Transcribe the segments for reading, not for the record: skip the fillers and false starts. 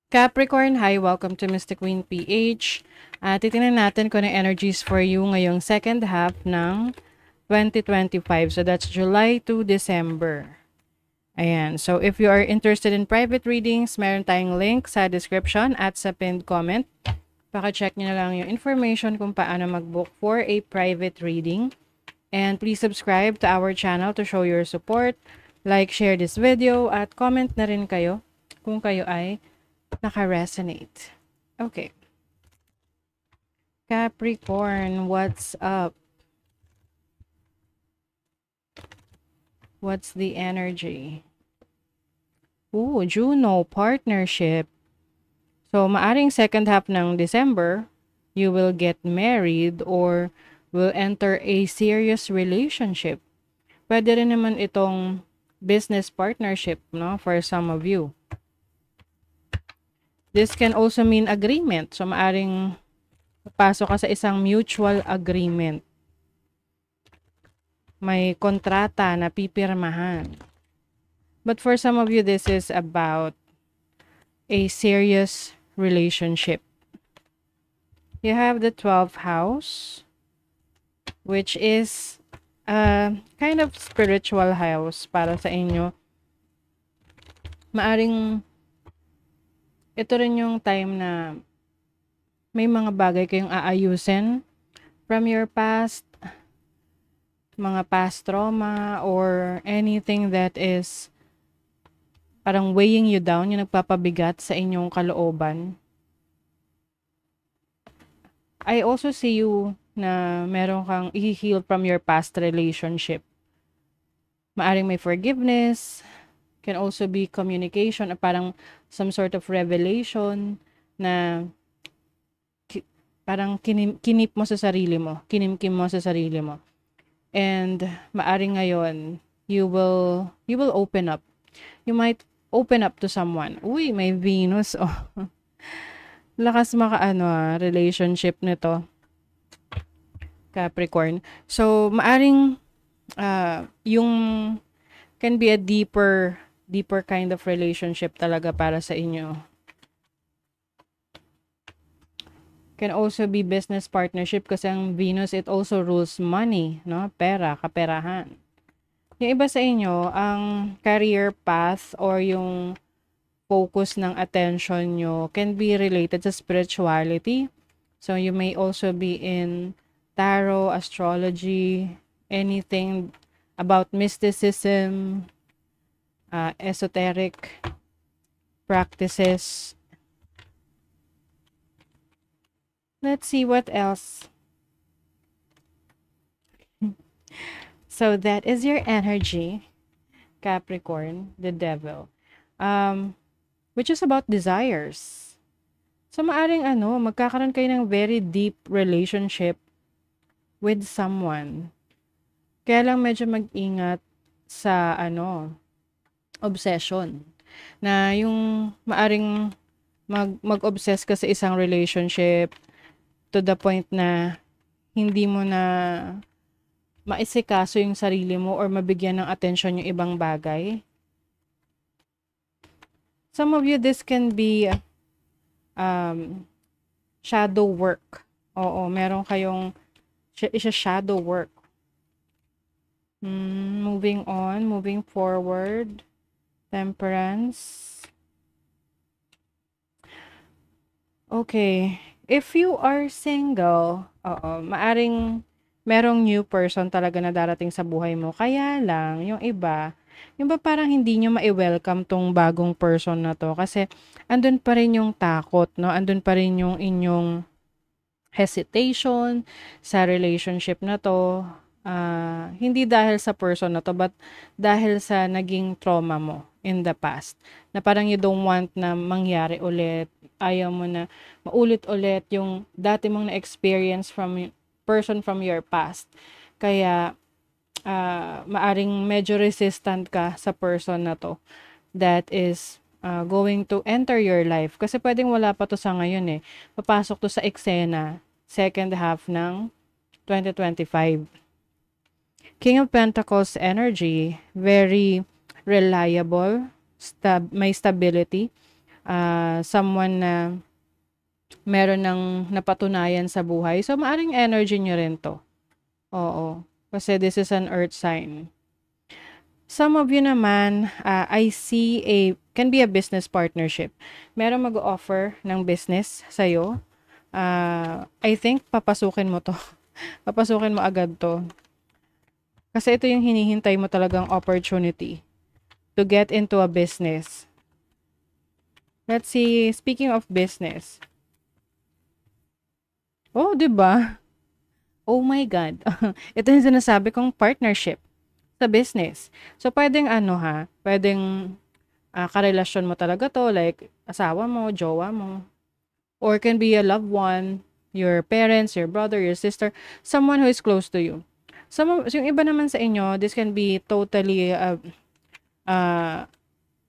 Capricorn, hi, welcome to Mystic Queen PH. Titingnan natin kung ano energies for you ngayong second half ng 2025. So that's July to December. Ayan. So if you are interested in private readings, meron tayong link sa description at sa pinned comment. Paka-check nyo na lang yung information kung paano mag-book for a private reading. And please subscribe to our channel to show your support. Like, share this video, at comment na rin kayo kung kayo ay naka-resonate. Okay. Capricorn, what's up? What's the energy? Ooh, Juno, partnership. So, maaring second half ng December, you will get married or will enter a serious relationship. Pwede rin naman itong business partnership, no, for some of you. This can also mean agreement. So, maaring pasok ka sa isang mutual agreement. May kontrata na pipirmahan. But for some of you, this is about a serious relationship. You have the 12th house, which is a kind of spiritual house para sa inyo. Maaring ito rin yung time na may mga bagay kayong aayusin from your past, mga past trauma, or anything that is parang weighing you down, yung nagpapabigat sa inyong kalooban. I also see you na meron kang i-heal from your past relationship. Maaring may forgiveness, can also be communication, or parang some sort of revelation na parang kinip mo sa sarili mo, kinimkim mo sa sarili mo. And maaring ngayon, you will open up. You might open up to someone. Uy, may Venus. Oh. Lakas relationship nito. Capricorn. So, maaring yung can be a deeper kind of relationship talaga para sa inyo. Can also be business partnership kasi ang Venus, it also rules money, no? Pera, kaperahan. Yung iba sa inyo, ang career path or yung focus ng attention nyo can be related sa spirituality. So, you may also be in tarot, astrology, anything about mysticism, esoteric practices. Let's see what else. So that is your energy, Capricorn, the devil. Which is about desires. So maaring magkakaroon kayo ng very deep relationship with someone. Kaya lang medyo mag-ingat sa obsession. Na yung maaring mag-obsess ka sa isang relationship to the point na hindi mo na maisikaso yung sarili mo or mabigyan ng atensyon yung ibang bagay. Some of you, this can be shadow work. Oo, meron kayong shadow work. Moving on, moving forward. Temperance. Okay. If you are single, maaring merong new person talaga na darating sa buhay mo. Kaya lang, yung iba, yung ba parang hindi nyo ma-welcome tong bagong person na to. Kasi, andun pa rin yung takot, no? Andun pa rin yung inyong hesitation sa relationship na to. Hindi dahil sa person na to, but dahil sa naging trauma mo in the past. Na parang you don't want na mangyari ulit. Ayaw mo na maulit-ulit yung dati mong na-experience from person from your past. Kaya, maaring medyo resistant ka sa person na to that is going to enter your life. Kasi pwedeng wala pa to sa ngayon eh. Papasok to sa eksena, second half ng 2025. King of Pentacles energy, very reliable, may stability. someone na meron ng napatunayan sa buhay. So, maaring energy nyo rin to. Oo. Kasi this is an earth sign. Some of you naman, I see can be a business partnership. Meron mag-offer ng business sa'yo. I think papasukin mo to. Papasukin mo agad to. Kasi ito yung hinihintay mo talagang opportunity to get into a business. Let's see, speaking of business. Oh, 'di ba? Oh my God. Ito yung sinasabi kong partnership sa business. So, pwedeng pwedeng karelasyon mo talaga to, like asawa mo, jowa mo, or can be a loved one, your parents, your brother, your sister, someone who is close to you. Yung iba naman sa inyo, this can be totally a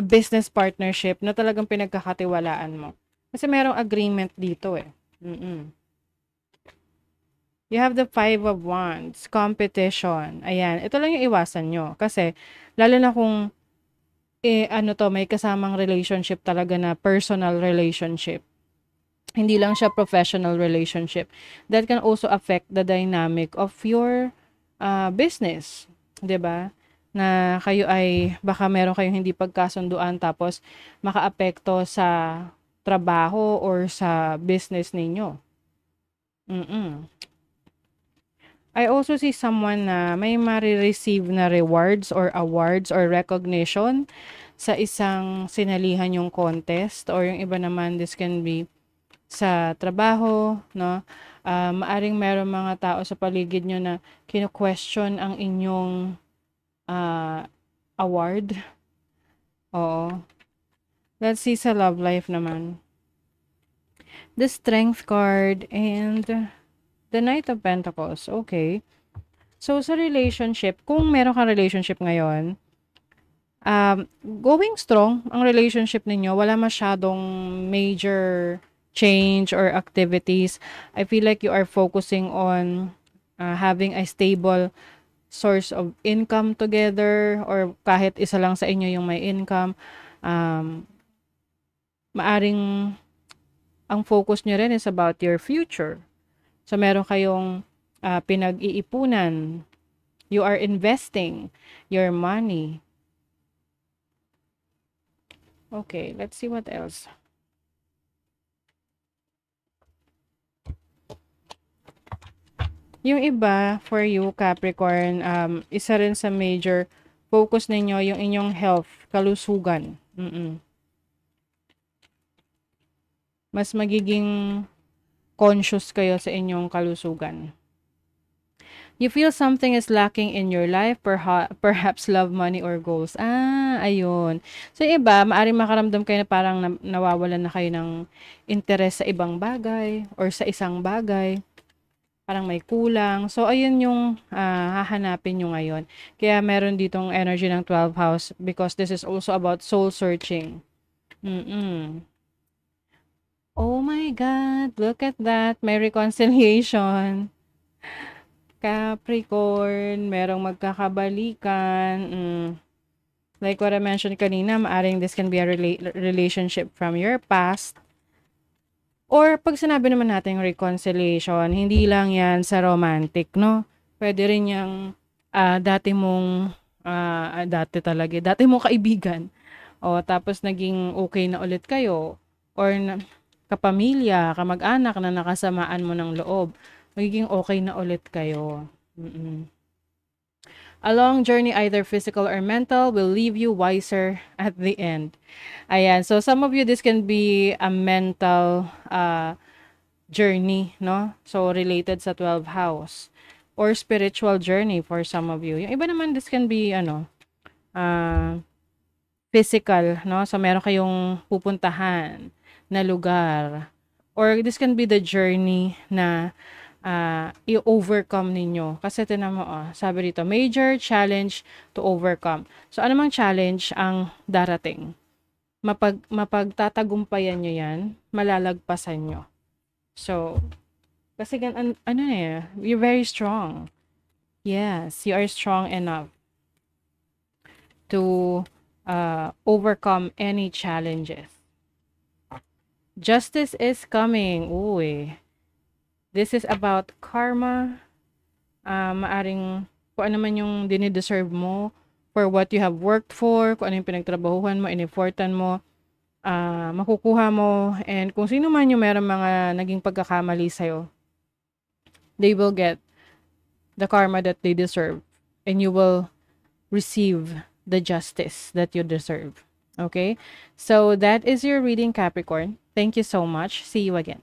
business partnership na talagang pinagkakatiwalaan mo. Kasi merong agreement dito eh. You have the 5 of Wands, competition. Ayan, ito lang yung iwasan nyo. Kasi, lalo na kung, may kasamang relationship talaga na personal relationship. Hindi lang siya professional relationship. That can also affect the dynamic of your business. 'Di ba? Na kayo ay, baka meron kayong hindi pagkasunduan tapos makaapekto sa trabaho or sa business ninyo. I also see someone na may receive na rewards or awards or recognition sa isang sinalihan yung contest, or yung iba naman, this can be sa trabaho, no? Maaring meron mga tao sa paligid nyo na kino-question ang inyong award. Oo. Let's see sa love life naman. The Strength card and the Knight of Pentacles. Okay. So, sa relationship, kung meron kang relationship ngayon, going strong ang relationship ninyo, wala masyadong major change or activities. I feel like you are focusing on having a stable source of income together, or kahit isa lang sa inyo yung may income. Maaring ang focus nyo rin is about your future. So, meron kayong pinag-iipunan. You are investing your money. Okay, let's see what else. Yung iba, for you, Capricorn, isa rin sa major focus ninyo yung inyong health, kalusugan. Mas magiging conscious kayo sa inyong kalusugan. You feel something is lacking in your life, perhaps love, money, or goals. Ayun. So, yung iba, maaaring makaramdam kayo na parang nawawalan na kayo ng interest sa ibang bagay or sa isang bagay. Parang may kulang. So, ayun yung hahanapin nyo ngayon. Kaya meron ditong energy ng 12th house because this is also about soul searching. Oh my God, look at that. May reconciliation. Capricorn, merong magkakabalikan. Like what I mentioned kanina, maaring this can be a relationship from your past. Or pag sinabi naman natin reconciliation, hindi lang yan sa romantic, no? Pwede rin yung dati mong kaibigan. O tapos naging okay na ulit kayo. Or kapamilya, kamag-anak na nakasamaan mo ng loob. Magiging okay na ulit kayo. A long journey, either physical or mental, will leave you wiser at the end. Ayan. So, some of you, this can be a mental journey, no? So, related sa 12th house. Or spiritual journey for some of you. Yung iba naman, this can be, physical, no? So, meron kayong pupuntahan na lugar. Or this can be the journey na i-overcome ninyo. Kasi tinan mo, sabi dito, major challenge to overcome. So, anumang challenge ang darating? Mapagtatagumpayan nyo yan, malalagpasan nyo. So, kasi you're very strong. Yes, you are strong enough to overcome any challenges. Justice is coming. Uy. This is about karma. Maaring kung ano man yung dinideserve mo for what you have worked for, kung ano yung pinagtrabahuhan mo, in-effortan mo, makukuha mo. And kung sino man yung meron mga naging pagkakamali sa'yo, they will get the karma that they deserve. And you will receive the justice that you deserve. Okay? So that is your reading, Capricorn. Thank you so much. See you again.